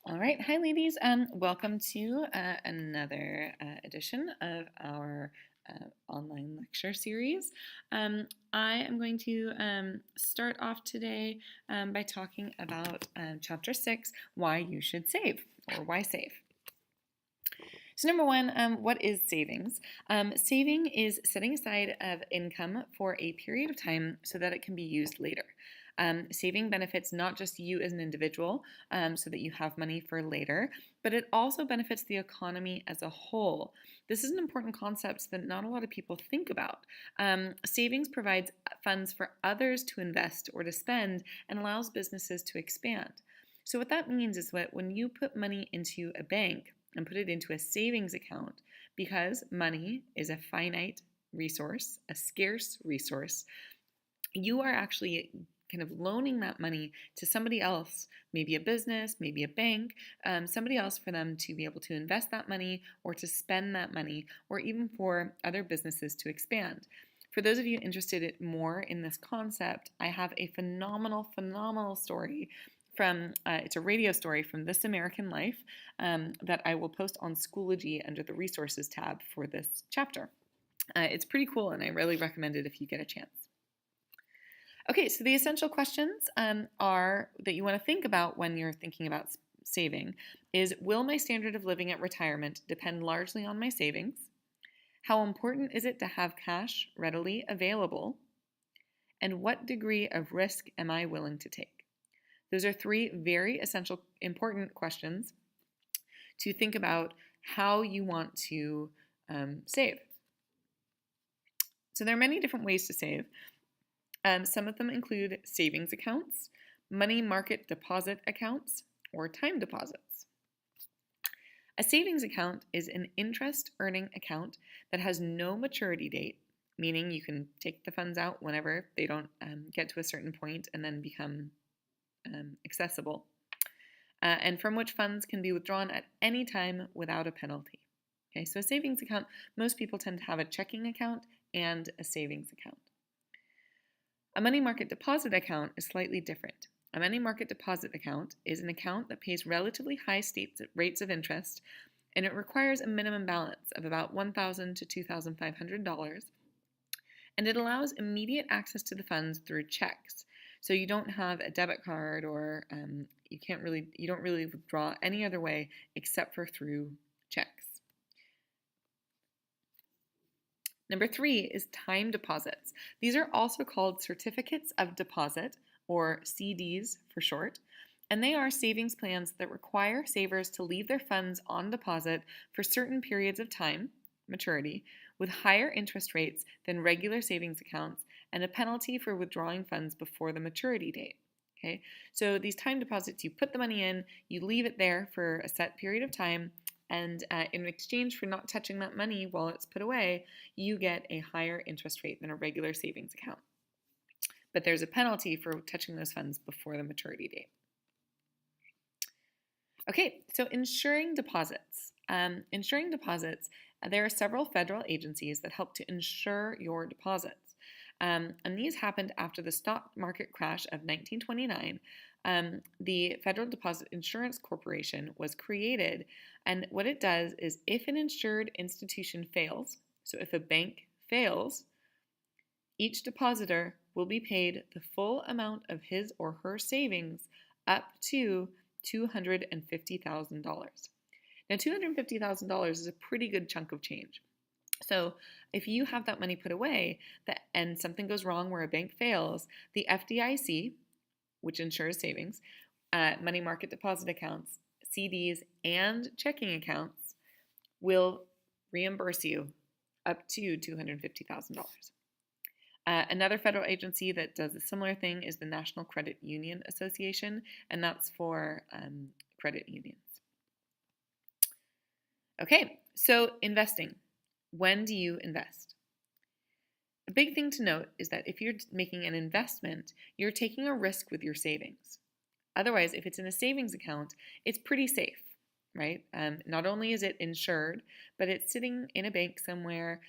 All right, hi ladies. Welcome to another edition of our online lecture series. I am going to start off today by talking about Chapter 6, Why You Should Save, or Why Save. So number one, what is savings? Saving is setting aside of income for a period of time so that it can be used later. Saving benefits not just you as an individual, so that you have money for later, but it also benefits the economy as a whole. This is an important concept that not a lot of people think about. Savings provides funds for others to invest or to spend and allows businesses to expand. So what that means is that when you put money into a bank and put it into a savings account, because money is a finite resource, a scarce resource, you are actually kind of loaning that money to somebody else, maybe a business, maybe a bank, somebody else for them to be able to invest that money or to spend that money, or even for other businesses to expand. For those of you interested more in this concept, I have a phenomenal story from, it's a radio story from This American Life that I will post on Schoology under the resources tab for this chapter. It's pretty cool and I really recommend it if you get a chance. Okay, so the essential questions are that you want to think about when you're thinking about saving is, will my standard of living at retirement depend largely on my savings? How important is it to have cash readily available? And what degree of risk am I willing to take? Those are three very essential, important questions to think about how you want to save. So there are many different ways to save. Some of them include savings accounts, money market deposit accounts, or time deposits. A savings account is an interest-earning account that has no maturity date, meaning you can take the funds out whenever they don't get to a certain point and then become accessible, and from which funds can be withdrawn at any time without a penalty. Okay, so a savings account, most people tend to have a checking account and a savings account. A money market deposit account is slightly different. A money market deposit account is an account that pays relatively high rates of interest, and it requires a minimum balance of about $1,000 to $2,500, and it allows immediate access to the funds through checks. So you don't have a debit card, or you don't really withdraw any other way except for through checks. Number three is time deposits. These are also called certificates of deposit, or CDs for short, and they are savings plans that require savers to leave their funds on deposit for certain periods of time, maturity, with higher interest rates than regular savings accounts and a penalty for withdrawing funds before the maturity date. Okay, so these time deposits, you put the money in, you leave it there for a set period of time, and in exchange for not touching that money while it's put away, you get a higher interest rate than a regular savings account. But there's a penalty for touching those funds before the maturity date. Okay, so insuring deposits. There are several federal agencies that help to insure your deposits. And these happened after the stock market crash of 1929. The Federal Deposit Insurance Corporation was created, and what it does is, if an insured institution fails, so if a bank fails, each depositor will be paid the full amount of his or her savings up to $250,000. Now, $250,000 is a pretty good chunk of change. So if you have that money put away and something goes wrong where a bank fails, the FDIC, which insures savings, money market deposit accounts, CDs, and checking accounts, will reimburse you up to $250,000. Another federal agency that does a similar thing is the National Credit Union Association, and that's for credit unions. Okay, so investing. When do you invest? A big thing to note is that if you're making an investment, you're taking a risk with your savings. Otherwise, if it's in a savings account, it's pretty safe, right? Not only is it insured, but it's sitting in a bank somewhere,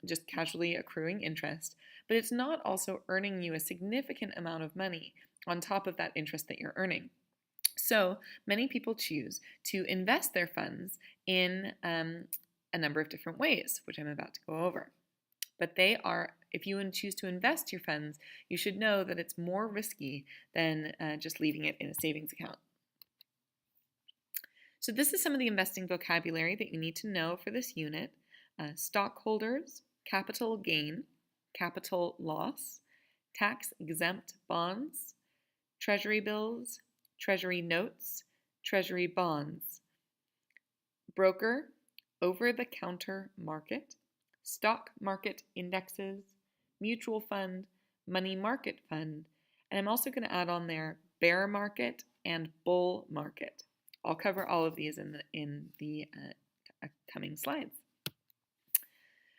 just casually accruing interest, but it's not also earning you a significant amount of money on top of that interest that you're earning. So many people choose to invest their funds in a number of different ways, which I'm about to go over. But if you choose to invest your funds, you should know that it's more risky than just leaving it in a savings account. So this is some of the investing vocabulary that you need to know for this unit. Stockholders, capital gain, capital loss, tax-exempt bonds, treasury bills, treasury notes, treasury bonds, broker, over-the-counter market, stock market indexes, mutual fund, money market fund, and I'm also going to add on there bear market and bull market. I'll cover all of these in the coming slides.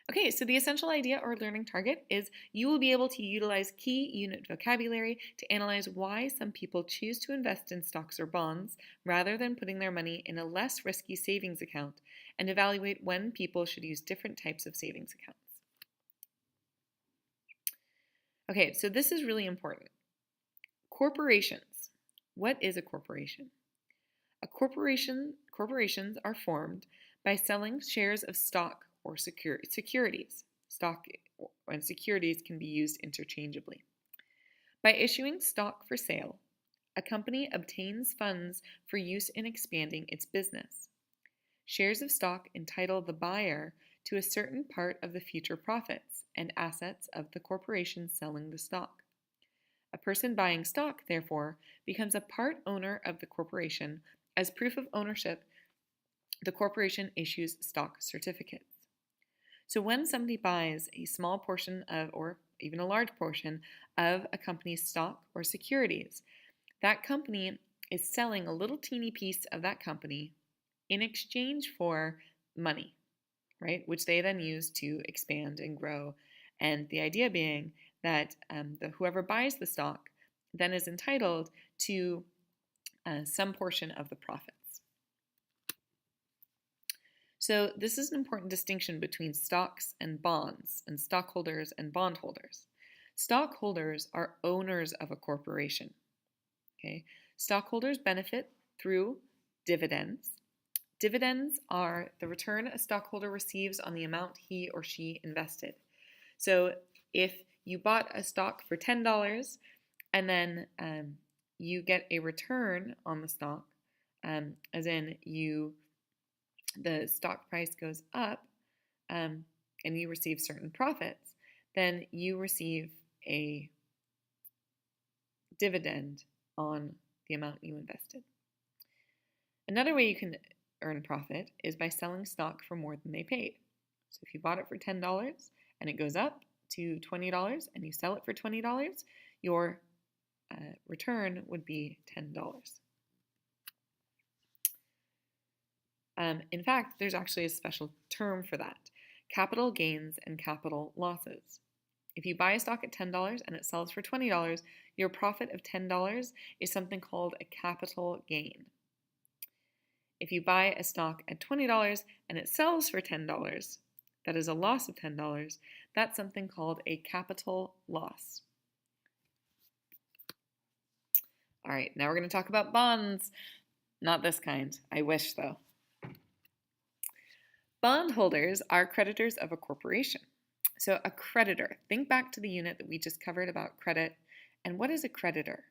Okay, so the essential idea or learning target is you will be able to utilize key unit vocabulary to analyze why some people choose to invest in stocks or bonds rather than putting their money in a less risky savings account, and evaluate when people should use different types of savings accounts. Okay, so this is really important. Corporations. What is a corporation? Corporations are formed by selling shares of stock or securities. Stock and securities can be used interchangeably. By issuing stock for sale, a company obtains funds for use in expanding its business. Shares of stock entitle the buyer to a certain part of the future profits and assets of the corporation selling the stock. A person buying stock, therefore, becomes a part owner of the corporation. As proof of ownership, the corporation issues stock certificates. So when somebody buys a small portion of, or even a large portion of a company's stock or securities, that company is selling a little teeny piece of that company in exchange for money, right? Which they then use to expand and grow. And the idea being that whoever buys the stock then is entitled to some portion of the profits. So this is an important distinction between stocks and bonds, and stockholders and bondholders. Stockholders are owners of a corporation. Okay? Stockholders benefit through dividends. Dividends are the return a stockholder receives on the amount he or she invested. So if you bought a stock for $10 and then you get a return on the stock, as in the stock price goes up and you receive certain profits, then you receive a dividend on the amount you invested. Another way you can earn profit is by selling stock for more than they paid. So if you bought it for $10 and it goes up to $20 and you sell it for $20, your return would be $10. In fact, there's actually a special term for that: capital gains and capital losses. If you buy a stock at $10 and it sells for $20, your profit of $10 is something called a capital gain. If you buy a stock at $20 and it sells for $10, that is a loss of $10, that's something called a capital loss. All right, now we're going to talk about bonds. Not this kind. I wish, though. Bondholders are creditors of a corporation. So a creditor, think back to the unit that we just covered about credit. And what is a creditor?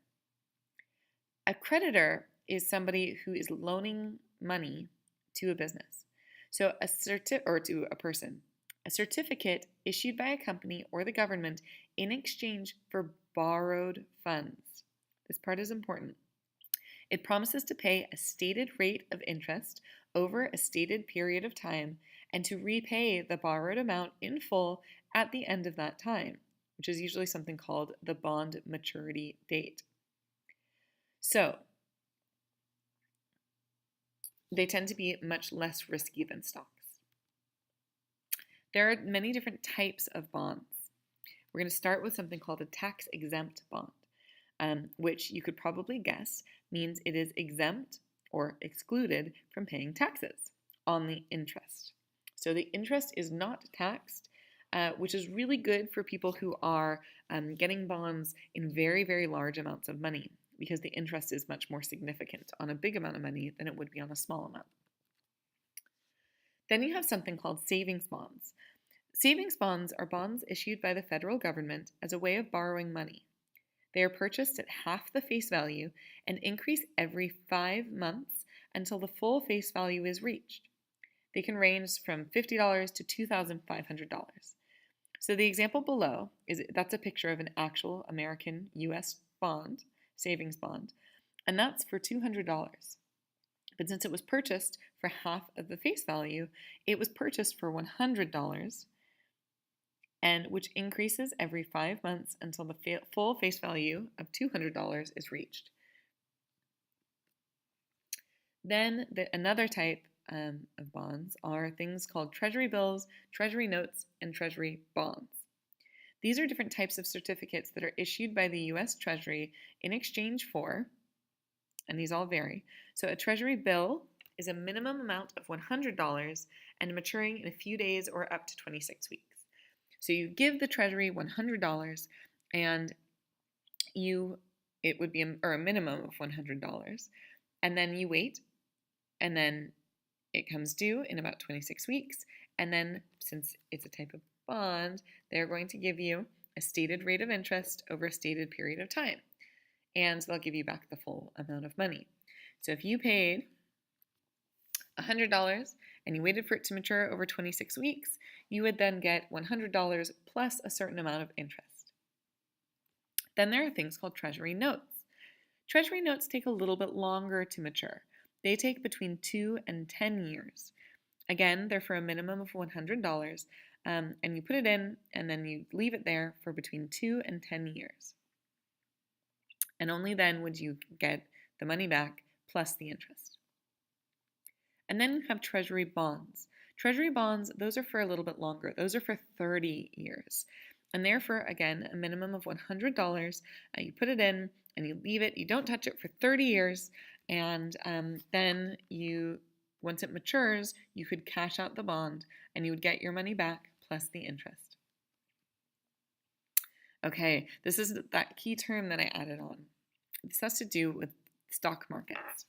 A creditor is somebody who is loaning money to a business. So to a person. A certificate issued by a company or the government in exchange for borrowed funds. This part is important. It promises to pay a stated rate of interest over a stated period of time and to repay the borrowed amount in full at the end of that time, which is usually something called the bond maturity date. So, they tend to be much less risky than stocks. There are many different types of bonds. We're going to start with something called a tax-exempt bond, which you could probably guess means it is exempt or excluded from paying taxes on the interest. So the interest is not taxed, which is really good for people who are getting bonds in very, very large amounts of money. because the interest is much more significant on a big amount of money than it would be on a small amount. Then you have something called savings bonds. Savings bonds are bonds issued by the federal government as a way of borrowing money. They are purchased at half the face value and increase every 5 months until the full face value is reached. They can range from $50 to $2,500. So the example below that's a picture of an actual American US bond, savings bond, and that's for $200. But since it was purchased for half of the face value, it was purchased for $100, and which increases every 5 months until the full face value of $200 is reached. Then another type of bonds are things called treasury bills, treasury notes, and treasury bonds. These are different types of certificates that are issued by the U.S. Treasury in exchange for, and these all vary. So a treasury bill is a minimum amount of $100 and maturing in a few days or up to 26 weeks. So you give the treasury $100 and it would be a minimum of $100, and then you wait, and then it comes due in about 26 weeks, and then since it's a type of bond, they're going to give you a stated rate of interest over a stated period of time, and they'll give you back the full amount of money. So if you paid $100 and you waited for it to mature over 26 weeks, you would then get $100 plus a certain amount of interest. Then there are things called treasury notes. Treasury notes take a little bit longer to mature. They take between 2 and 10 years. Again, they're for a minimum of $100, and you put it in and then you leave it there for between 2 and 10 years. And only then would you get the money back plus the interest. And then you have treasury bonds. Treasury bonds, those are for a little bit longer. Those are for 30 years. And they're for, again, a minimum of $100. You put it in and you leave it. You don't touch it for 30 years. And then once it matures, you could cash out the bond and you would get your money back plus the interest. Okay, this is that key term that I added on. This has to do with stock markets.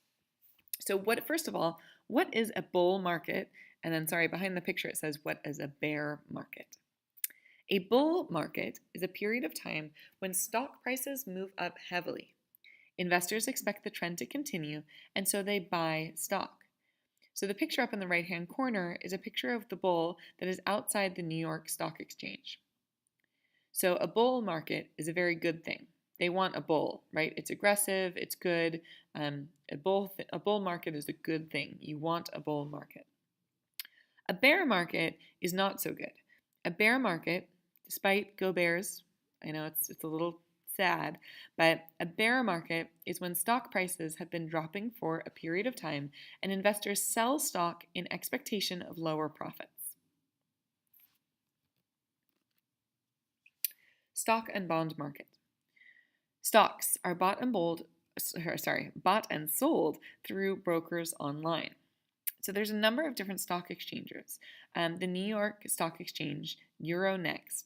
So first of all, what is a bull market? And then, behind the picture it says, what is a bear market? A bull market is a period of time when stock prices move up heavily. Investors expect the trend to continue, and so they buy stock. So the picture up in the right-hand corner is a picture of the bull that is outside the New York Stock Exchange. So a bull market is a very good thing. They want a bull, right? It's aggressive, it's good. A bull market is a good thing. You want a bull market. A bear market is not so good. A bear market, despite go Bears, I know it's a little sad, but a bear market is when stock prices have been dropping for a period of time and investors sell stock in expectation of lower profits. Stock and bond market. Stocks are bought and sold through brokers online. So there's a number of different stock exchanges. The New York Stock Exchange, Euronext.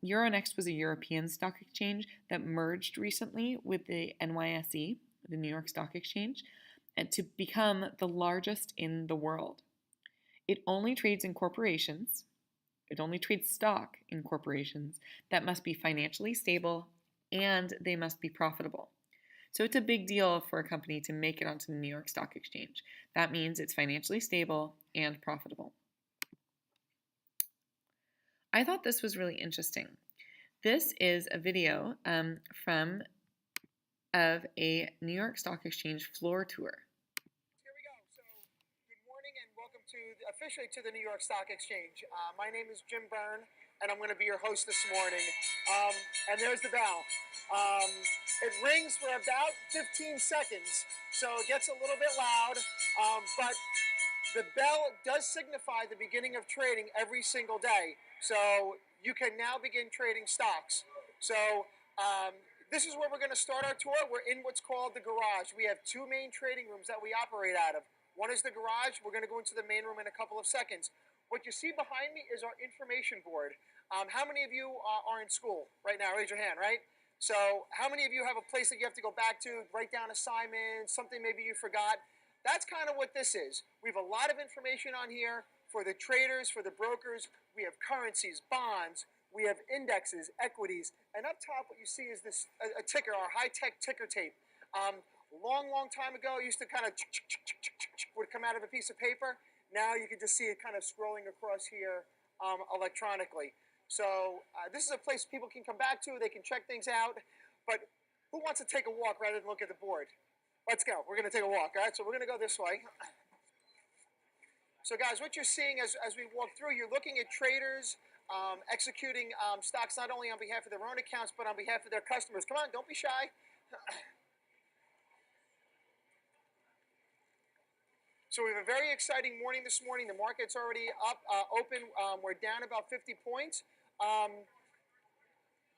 Euronext was a European stock exchange that merged recently with the NYSE, the New York Stock Exchange, to become the largest in the world. It only trades in corporations. It only trades stock in corporations that must be financially stable and they must be profitable. So it's a big deal for a company to make it onto the New York Stock Exchange. That means it's financially stable and profitable. I thought this was really interesting. This is a video of a New York Stock Exchange floor tour. Here we go. So good morning and welcome officially to the New York Stock Exchange. My name is Jim Byrne and I'm going to be your host this morning. And there's the bell. It rings for about 15 seconds, so it gets a little bit loud, but the bell does signify the beginning of trading every single day. So you can now begin trading stocks. So this is where we're going to start our tour. We're in what's called the garage. We have 2 main trading rooms that we operate out of. One is the garage. We're going to go into the main room in a couple of seconds. What you see behind me is our information board. How many of you are in school right now? Raise your hand, right? So how many of you have a place that you have to go back to, write down assignments, something maybe you forgot? That's kind of what this is. We have a lot of information on here for the traders, for the brokers. We have currencies, bonds, we have indexes, equities, and up top what you see is this a ticker, our high-tech ticker tape. Long time ago, it used to kind of would come out of a piece of paper. Now you can just see it kind of scrolling across here electronically. So this is a place people can come back to. They can check things out. But who wants to take a walk rather than look at the board? Let's go. We're going to take a walk. All right, so we're going to go this way. So guys, what you're seeing as we walk through, you're looking at traders executing stocks not only on behalf of their own accounts, but on behalf of their customers. Come on, don't be shy. So we have a very exciting morning this morning. The market's already up, open. We're down about 50 points.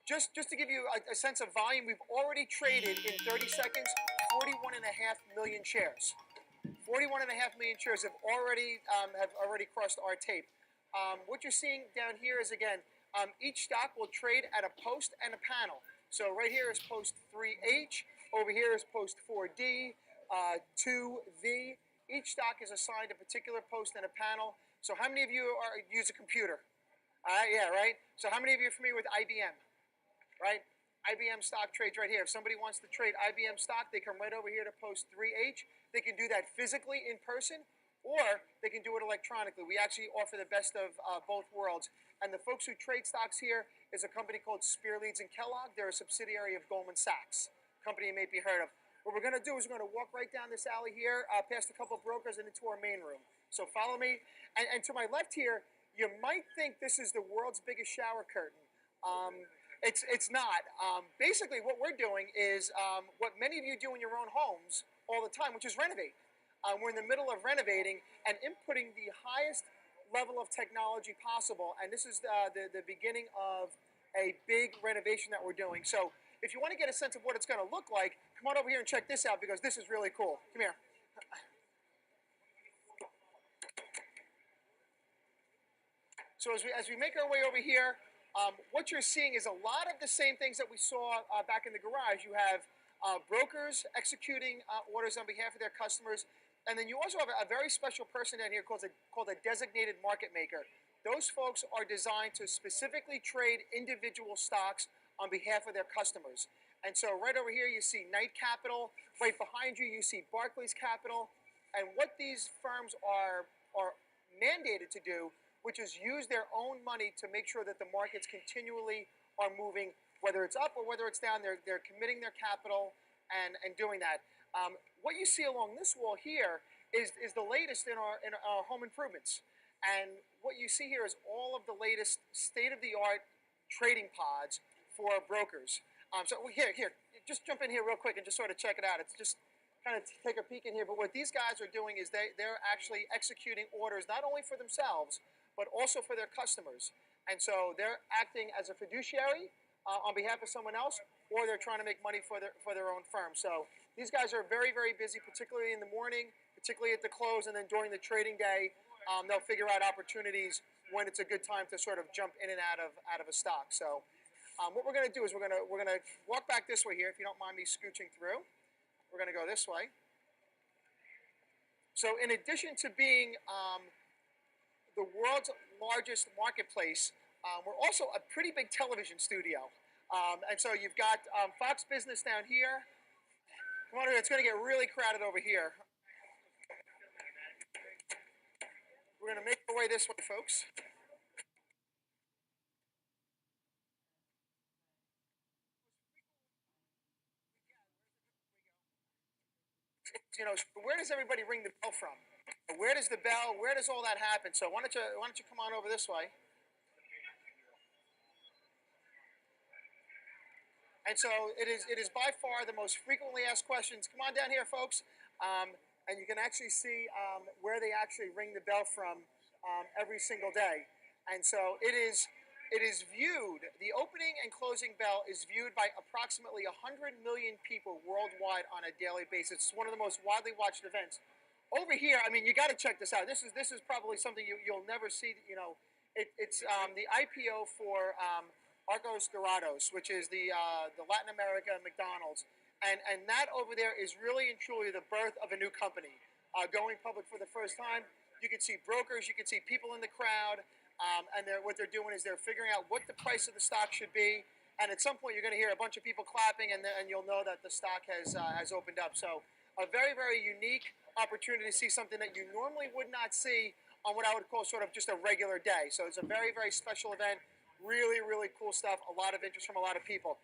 Just to give you a sense of volume, we've already traded in 30 seconds 41.5 million shares. 41.5 million shares have already crossed our tape. What you're seeing down here is, again, each stock will trade at a post and a panel. So right here is post 3H. Over here is post 4D, 2V. Each stock is assigned a particular post and a panel. So how many of you use a computer? Yeah, right? So how many of you are familiar with IBM? Right? IBM stock trades right here. If somebody wants to trade IBM stock, they come right over here to post 3H. They can do that physically in person, or they can do it electronically. We actually offer the best of both worlds. And the folks who trade stocks here is a company called Spear Leeds and Kellogg. They're a subsidiary of Goldman Sachs, company you may be heard of. What we're going to do is we're going to walk right down this alley here, past a couple of brokers and into our main room. So follow me. And to my left here, you might think this is the world's biggest shower curtain. It's not. Basically, what we're doing is what many of you do in your own homes all the time, which is renovate. We're in the middle of renovating and inputting the highest level of technology possible. And this is the beginning of a big renovation that we're doing. So if you want to get a sense of what it's going to look like, come on over here and check this out because this is really cool. Come here. So as we make our way over here, what you're seeing is a lot of the same things that we saw back in the garage. You have brokers executing orders on behalf of their customers. And then you also have a very special person down here called a designated market maker. Those folks are designed to specifically trade individual stocks on behalf of their customers. And so right over here you see Knight Capital. Right behind you you see Barclays Capital. And what these firms are mandated to do, which is use their own money to make sure that the markets continually are moving, whether it's up or whether it's down. They're committing their capital and doing that. What you see along this wall here is the latest in our home improvements. And what you see here is all of the latest state-of-the-art trading pods for brokers. So here, just jump in here real quick and just sort of check it out. It's just kind of take a peek in here. But what these guys are doing is they're actually executing orders not only for themselves, but also for their customers. And so they're acting as a fiduciary on behalf of someone else, or they're trying to make money for their own firm. So these guys are very, very busy, particularly in the morning, particularly at the close, and then during the trading day, they'll figure out opportunities when it's a good time to sort of jump in and out of a stock. So what we're going to do is we're going to walk back this way here, if you don't mind me scooching through. We're going to go this way. So in addition to being the world's largest marketplace, we're also a pretty big television studio. And so you've got Fox Business down here. Come on over, it's going to get really crowded over here. We're going to make our way this way, folks. You know, where does everybody ring the bell from? Where does the bell? Where does all that happen? So why don't you come on over this way? And so it is by far the most frequently asked questions. Come on down here, folks, and you can actually see where they actually ring the bell from every single day. And so it is viewed. The opening and closing bell is viewed by approximately 100 million people worldwide on a daily basis. It's one of the most widely watched events. Over here, I mean, you got to check this out. This is probably something you'll never see. You know, it's the IPO for Arcos Dorados, which is the Latin America McDonald's, and that over there is really and truly the birth of a new company going public for the first time. You can see brokers, you can see people in the crowd, and what they're doing is they're figuring out what the price of the stock should be. And at some point, you're going to hear a bunch of people clapping, and you'll know that the stock has opened up. So a very, very unique opportunity to see something that you normally would not see on what I would call sort of just a regular day. So it's a very, very special event. Really, really cool stuff. A lot of interest from a lot of people.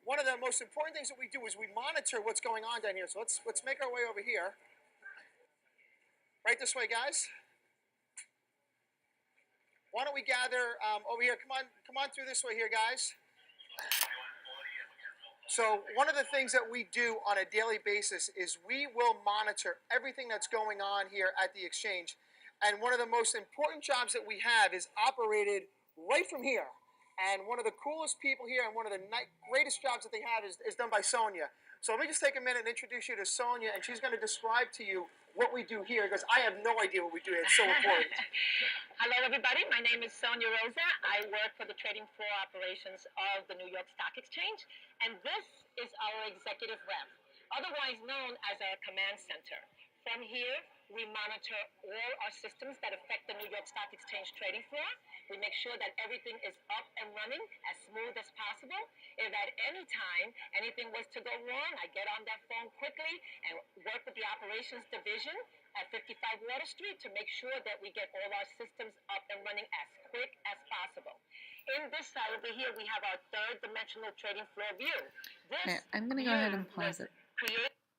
One of the most important things that we do is we monitor what's going on down here. So let's make our way over here. Right this way, guys. Why don't we gather over here? Come on through this way here, guys. So one of the things that we do on a daily basis is we will monitor everything that's going on here at the exchange. And one of the most important jobs that we have is operated right from here. And one of the coolest people here and one of the greatest jobs that they have is done by Sonia. So let me just take a minute and introduce you to Sonia, and she's going to describe to you what we do here, because I have no idea what we do here. It's so important. Hello, everybody. My name is Sonia Rosa. I work for the trading floor operations of the New York Stock Exchange, and this is our executive rep, otherwise known as our command center. From here, we monitor all our systems that affect the New York Stock Exchange trading floor. We make sure that everything is up and running as smooth as possible. If at any time anything was to go wrong, I get on that phone quickly and work with the operations division at 55 Water Street to make sure that we get all our systems up and running as quick as possible. In this side over here, we have our third dimensional trading floor view. Okay, I'm going to go ahead and pause it.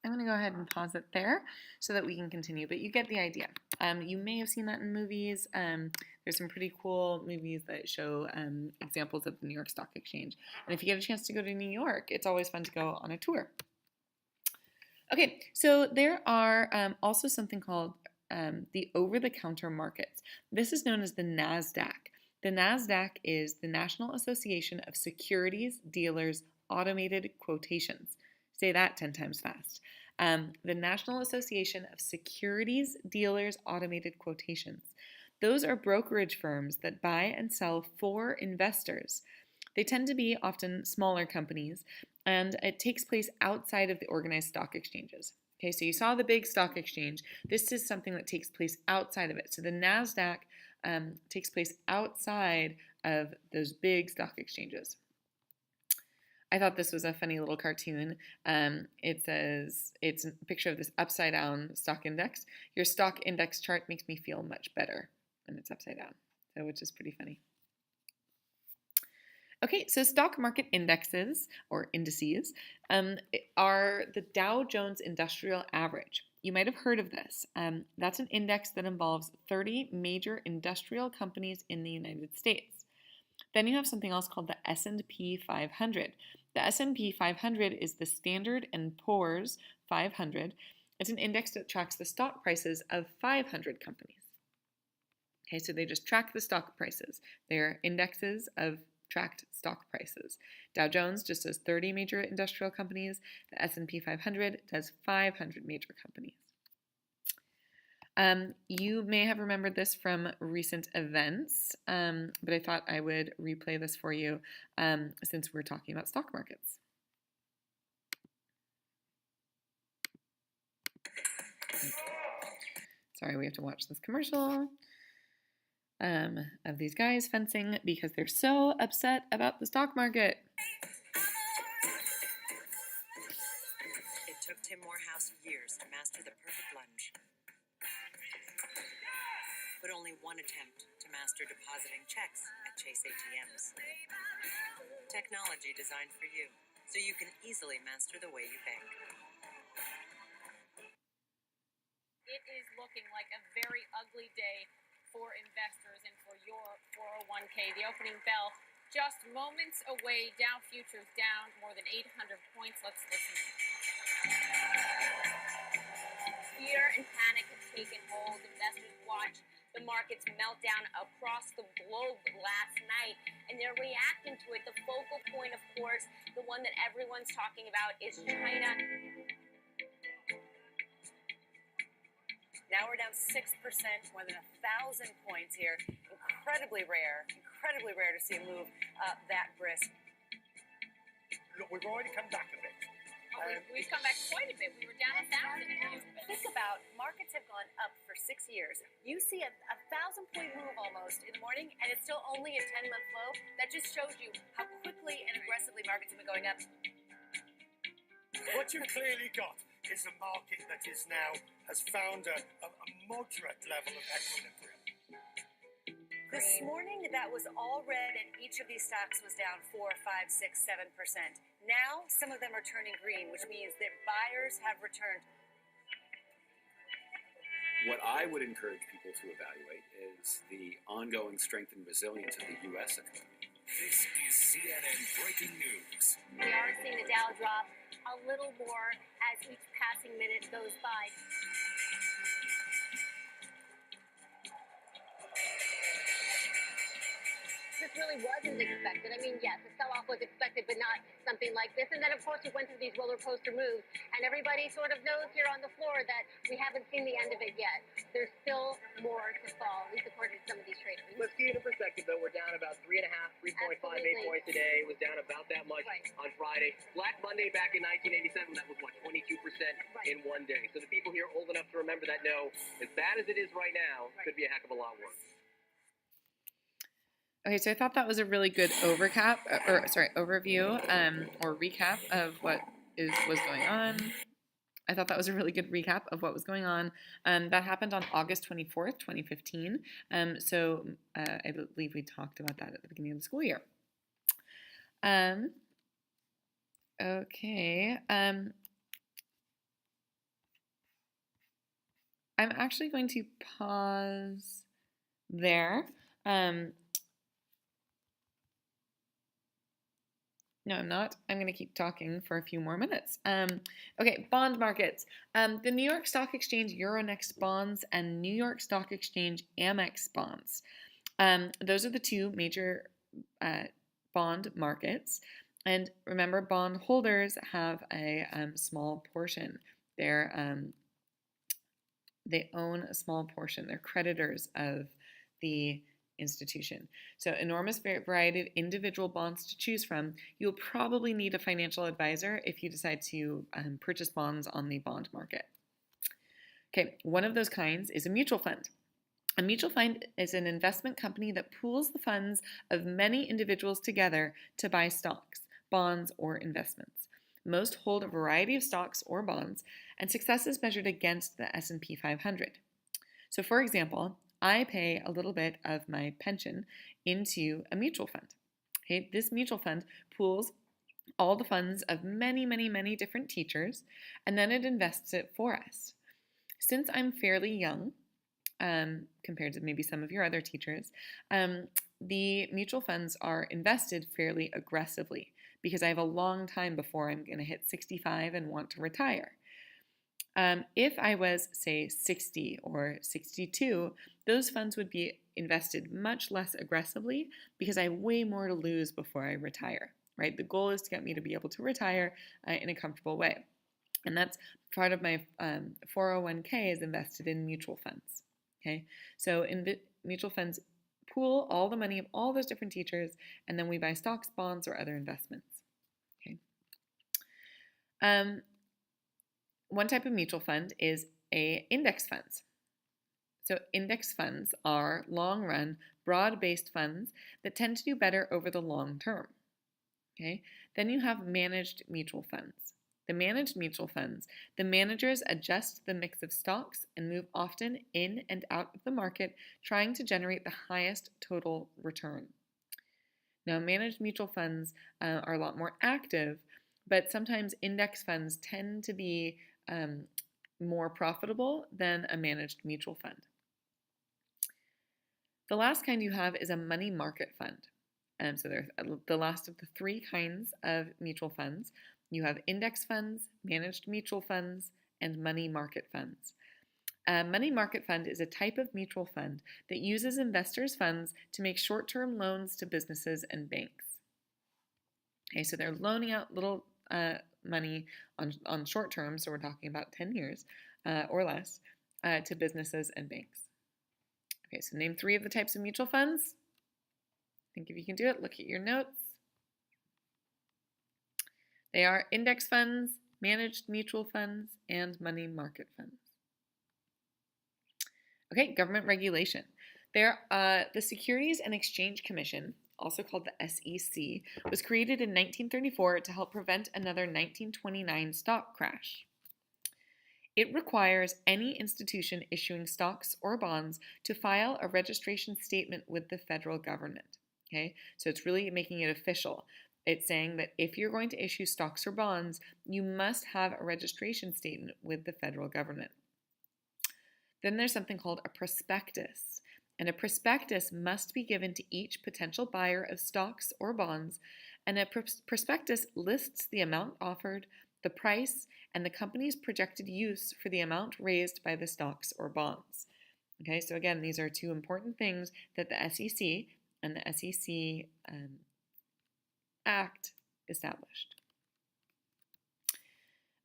I'm going to go ahead and pause it there so that we can continue, but you get the idea. You may have seen that in movies. There's some pretty cool movies that show examples of the New York Stock Exchange. And if you get a chance to go to New York, it's always fun to go on a tour. Okay, so there are also something called the over-the-counter markets. This is known as the NASDAQ. The NASDAQ is the National Association of Securities Dealers Automated Quotations. Say that 10 times fast. The National Association of Securities Dealers Automated Quotations. Those are brokerage firms that buy and sell for investors. They tend to be often smaller companies, and it takes place outside of the organized stock exchanges. Okay, so you saw the big stock exchange. This is something that takes place outside of it. So the NASDAQ takes place outside of those big stock exchanges. I thought this was a funny little cartoon. It's a picture of this upside down stock index. Your stock index chart makes me feel much better when it's upside down, so which is pretty funny. Okay, so stock market indexes, or indices, are the Dow Jones Industrial Average. You might have heard of this. That's an index that involves 30 major industrial companies in the United States. Then you have something else called the S&P 500. The S&P 500 is the Standard & Poor's 500. It's an index that tracks the stock prices of 500 companies. Okay, so they just track the stock prices. They're indexes of tracked stock prices. Dow Jones just does 30 major industrial companies. The S&P 500 does 500 major companies. You may have remembered this from recent events, but I thought I would replay this for you since we're talking about stock markets. Sorry, we have to watch this commercial of these guys fencing because they're so upset about the stock market. It took Tim Morehouse years to master the perfect lunge. But only one attempt to master depositing checks at Chase ATMs. Technology designed for you, so you can easily master the way you bank. It is looking like a very ugly day for investors and for your 401k. The opening bell just moments away. Dow futures down more than 800 points. Let's listen. Fear and panic have taken hold. Investors watch the markets melt down across the globe last night, and they're reacting to it. The focal point, of course, the one that everyone's talking about, is China. Now we're down 6%, more than 1,000 points here. incredibly rare to see a move that brisk. Look, we've already come back a bit. We've come back quite a bit. We were down 1,000. Think about markets have gone up for 6 years. You see a 1,000-point move almost in the morning, and it's still only a 10-month low. That just shows you how quickly and aggressively markets have been going up. What you've clearly got is a market that is now has found a moderate level of equilibrium. This morning, that was all red, and each of these stocks was down 4, 5, 6, 7%. Now, some of them are turning green, which means that buyers have returned. What I would encourage people to evaluate is the ongoing strength and resilience of the U.S. economy. This is CNN Breaking News. We are seeing the Dow drop a little more as each passing minute goes by. This really wasn't expected. I mean, yes, the sell-off was expected, but not something like this. And then, of course, we went through these roller coaster moves, and everybody sort of knows here on the floor that we haven't seen the end of it yet. There's still more to fall, at least according to some of these traders. Let's keep it in perspective, though. We're down about 3.5, 3.58 points today. It was down about that much on Friday. Black Monday back in 1987, that was, what, 22% in one day. So the people here old enough to remember that know, as bad as it is right now, could be a heck of a lot worse. Okay, so I thought that was a really good overview, or recap of what was going on. I thought that was a really good recap of what was going on. That happened on August 24th, 2015. So I believe we talked about that at the beginning of the school year. Okay. I'm actually going to pause there. No, I'm not. I'm going to keep talking for a few more minutes. Okay, bond markets. The New York Stock Exchange Euronext bonds and New York Stock Exchange Amex bonds. Those are the two major bond markets. And remember, bond holders have a small portion. They own a small portion. They're creditors of the institution. So enormous variety of individual bonds to choose from. You'll probably need a financial advisor if you decide to purchase bonds on the bond market. Okay, one of those kinds is a mutual fund. A mutual fund is an investment company that pools the funds of many individuals together to buy stocks, bonds, or investments. Most hold a variety of stocks or bonds, and success is measured against the S&P 500. So for example, I pay a little bit of my pension into a mutual fund. Okay, this mutual fund pools all the funds of many, many, many different teachers, and then it invests it for us. Since I'm fairly young, compared to maybe some of your other teachers, the mutual funds are invested fairly aggressively because I have a long time before I'm going to hit 65 and want to retire. If I was, say, 60 or 62, those funds would be invested much less aggressively because I have way more to lose before I retire, right? The goal is to get me to be able to retire in a comfortable way. And that's part of my 401k is invested in mutual funds, okay? So mutual funds pool all the money of all those different teachers, and then we buy stocks, bonds, or other investments, okay? One type of mutual fund is index funds. So index funds are long-run, broad-based funds that tend to do better over the long term. Okay? Then you have managed mutual funds. The managed mutual funds, the managers adjust the mix of stocks and move often in and out of the market, trying to generate the highest total return. Now, managed mutual funds are a lot more active, but sometimes index funds tend to be more profitable than a managed mutual fund. The last kind you have is a money market fund. So there's the last of the three kinds of mutual funds. You have index funds, managed mutual funds, and money market funds. A money market fund is a type of mutual fund that uses investors' funds to make short-term loans to businesses and banks. Okay, so they're loaning out little money on short term, so we're talking about 10 years or less, to businesses and banks. Okay, so name 3 of the types of mutual funds. Think if you can do it. Look at your notes. They are index funds, managed mutual funds, and money market funds. Okay, government regulation. The Securities and Exchange Commission, also called the SEC, was created in 1934 to help prevent another 1929 stock crash. It requires any institution issuing stocks or bonds to file a registration statement with the federal government. Okay, so it's really making it official. It's saying that if you're going to issue stocks or bonds, you must have a registration statement with the federal government. Then there's something called a prospectus. And a prospectus must be given to each potential buyer of stocks or bonds, and a prospectus lists the amount offered, the price, and the company's projected use for the amount raised by the stocks or bonds. Okay, so again, these are 2 important things that the SEC and the SEC Act established.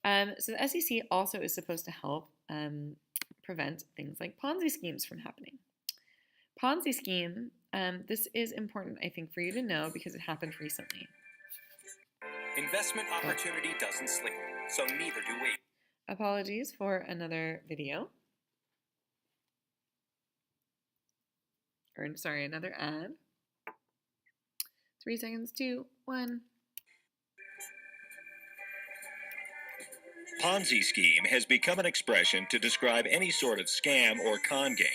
So the SEC also is supposed to help prevent things like Ponzi schemes from happening. Ponzi scheme, this is important, I think, for you to know because it happened recently. Investment opportunity doesn't sleep, so neither do we. Apologies for another video. Or, sorry, another ad. 3 seconds, 2, 1. Ponzi scheme has become an expression to describe any sort of scam or con game,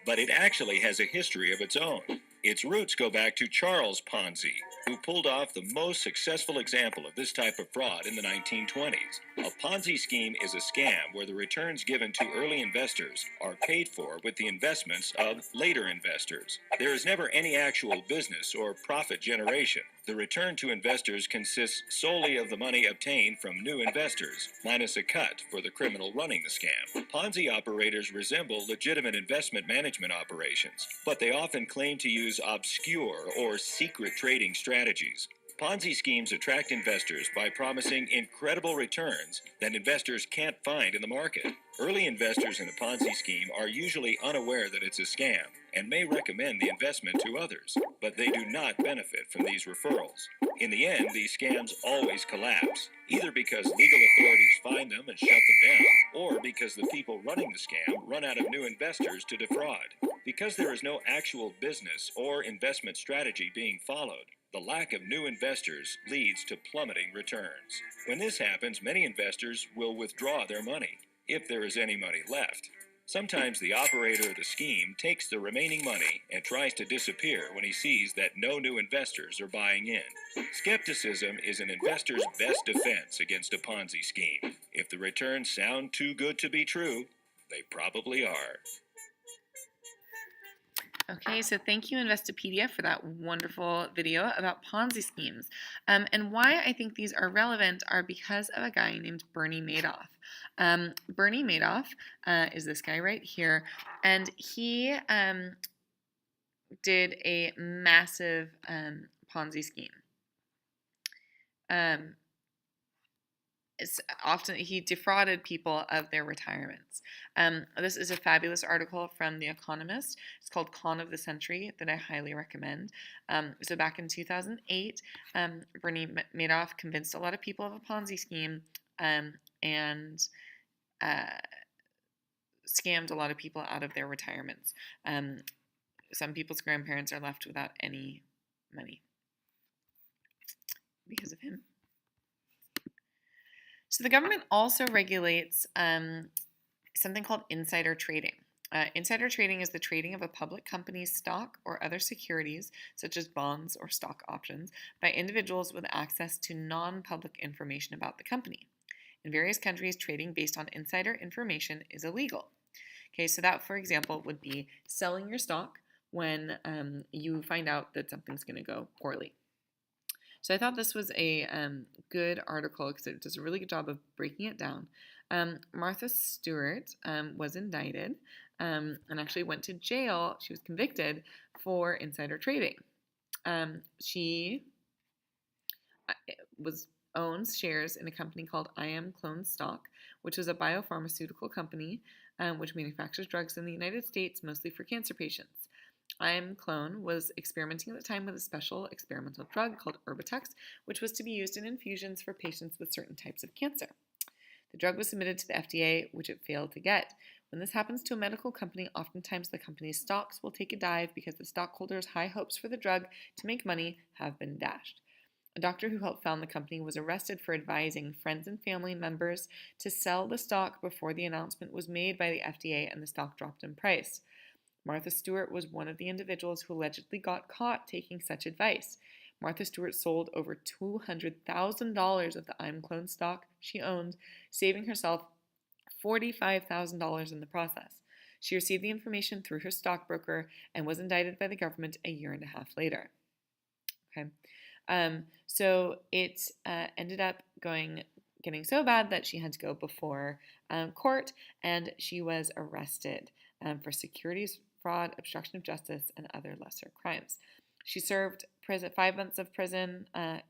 but it actually has a history of its own. Its roots go back to Charles Ponzi, who pulled off the most successful example of this type of fraud in the 1920s. A Ponzi scheme is a scam where the returns given to early investors are paid for with the investments of later investors. There is never any actual business or profit generation. The return to investors consists solely of the money obtained from new investors, minus a cut for the criminal running the scam. Ponzi operators resemble legitimate investment management operations, but they often claim to use obscure or secret trading strategies. Ponzi schemes attract investors by promising incredible returns that investors can't find in the market. Early investors in a Ponzi scheme are usually unaware that it's a scam and may recommend the investment to others, but they do not benefit from these referrals. In the end, these scams always collapse, either because legal authorities find them and shut them down, or because the people running the scam run out of new investors to defraud. Because there is no actual business or investment strategy being followed, the lack of new investors leads to plummeting returns. When this happens, many investors will withdraw their money, if there is any money left. Sometimes the operator of the scheme takes the remaining money and tries to disappear when he sees that no new investors are buying in. Skepticism is an investor's best defense against a Ponzi scheme. If the returns sound too good to be true, they probably are. Okay, so thank you, Investopedia, for that wonderful video about Ponzi schemes. And why I think these are relevant are because of a guy named Bernie Madoff. Bernie Madoff is this guy right here, and he did a massive Ponzi scheme. Often he defrauded people of their retirements. This is a fabulous article from The Economist. It's called Con of the Century that I highly recommend. So back in 2008, Bernie Madoff convinced a lot of people of a Ponzi scheme and scammed a lot of people out of their retirements. Some people's grandparents are left without any money because of him. So the government also regulates something called insider trading. Insider trading is the trading of a public company's stock or other securities, such as bonds or stock options, by individuals with access to non-public information about the company. In various countries, trading based on insider information is illegal. Okay, so that, for example, would be selling your stock when you find out that something's going to go poorly. So I thought this was a good article because it does a really good job of breaking it down. Martha Stewart was indicted and actually went to jail. She was convicted for insider trading. She owns shares in a company called I Am Clone Stock, which was a biopharmaceutical company which manufactures drugs in the United States, mostly for cancer patients. ImClone was experimenting at the time with a special experimental drug called Erbitux, which was to be used in infusions for patients with certain types of cancer. The drug was submitted to the FDA, which it failed to get. When this happens to a medical company, oftentimes the company's stocks will take a dive because the stockholders' high hopes for the drug to make money have been dashed. A doctor who helped found the company was arrested for advising friends and family members to sell the stock before the announcement was made by the FDA and the stock dropped in price. Martha Stewart was one of the individuals who allegedly got caught taking such advice. Martha Stewart sold over $200,000 of the ImClone stock she owned, saving herself $45,000 in the process. She received the information through her stockbroker and was indicted by the government a year and a half later. Okay. So it ended up getting so bad that she had to go before court, and she was arrested for securities fraud, obstruction of justice, and other lesser crimes. She served 5 months of prison and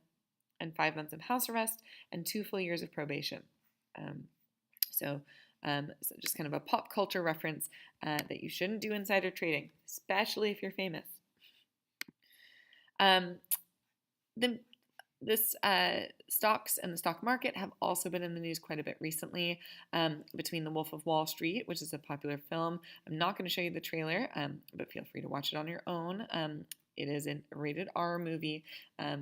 5 months of house arrest and 2 full years of probation. So just kind of a pop culture reference that you shouldn't do insider trading, especially if you're famous. This stocks and the stock market have also been in the news quite a bit recently, between The Wolf of Wall Street, which is a popular film. I'm not going to show you the trailer, but feel free to watch it on your own. It is a rated R movie,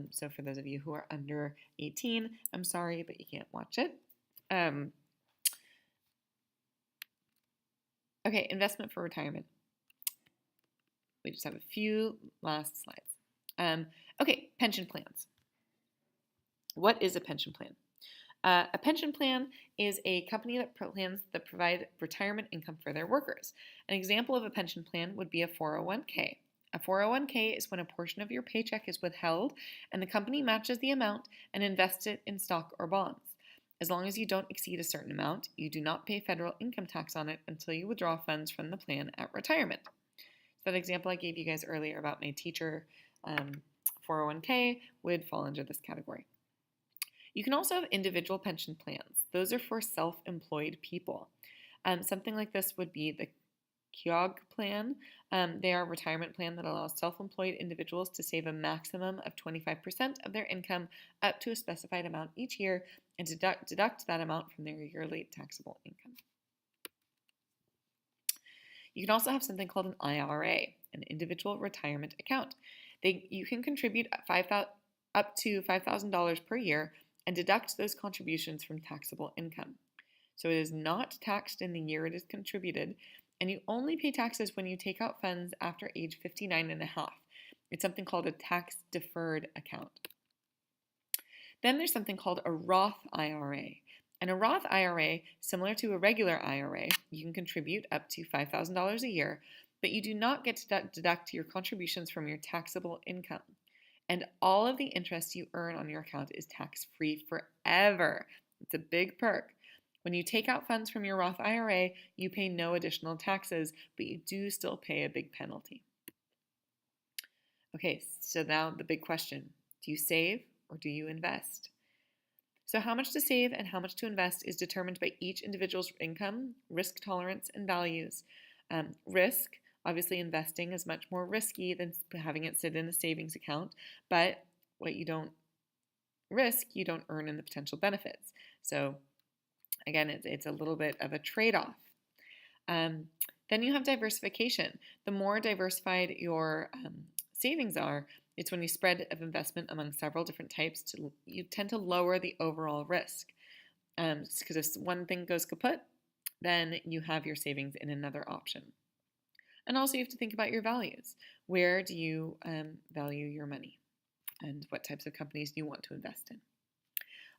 so for those of you who are under 18, I'm sorry, but you can't watch it. Okay, investment for retirement. We just have a few last slides. Okay, pension plans. What is a pension plan? A pension plan is a company that provide retirement income for their workers. An example of a pension plan would be a 401k. A 401k is when a portion of your paycheck is withheld and the company matches the amount and invests it in stock or bonds. As long as you don't exceed a certain amount, you do not pay federal income tax on it until you withdraw funds from the plan at retirement. So that example I gave you guys earlier about my teacher 401k would fall under this category. You can also have individual pension plans. Those are for self-employed people. Something like this would be the Keogh plan. They are a retirement plan that allows self-employed individuals to save a maximum of 25% of their income up to a specified amount each year and deduct that amount from their yearly taxable income. You can also have something called an IRA, an individual retirement account. You can contribute up to $5,000 per year and deduct those contributions from taxable income. So it is not taxed in the year it is contributed, and you only pay taxes when you take out funds after age 59 and a half. It's something called a tax-deferred account. Then there's something called a Roth IRA. And a Roth IRA, similar to a regular IRA, you can contribute up to $5,000 a year, but you do not get to deduct your contributions from your taxable income. And all of the interest you earn on your account is tax-free forever. It's a big perk. When you take out funds from your Roth IRA, you pay no additional taxes, but you do still pay a big penalty. Okay, so now the big question. Do you save or do you invest? So how much to save and how much to invest is determined by each individual's income, risk tolerance, and values. Risk, obviously investing is much more risky than having it sit in a savings account, but what you don't risk, you don't earn in the potential benefits. So again, it's a little bit of a trade-off. Then you have diversification. The more diversified your savings are, it's when you spread of investment among several different types, you tend to lower the overall risk. Because if one thing goes kaput, then you have your savings in another option. And also you have to think about your values. Where do you value your money? And what types of companies do you want to invest in?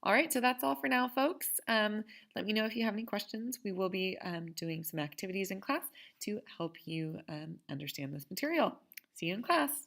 All right, so that's all for now, folks. Let me know if you have any questions. We will be doing some activities in class to help you understand this material. See you in class.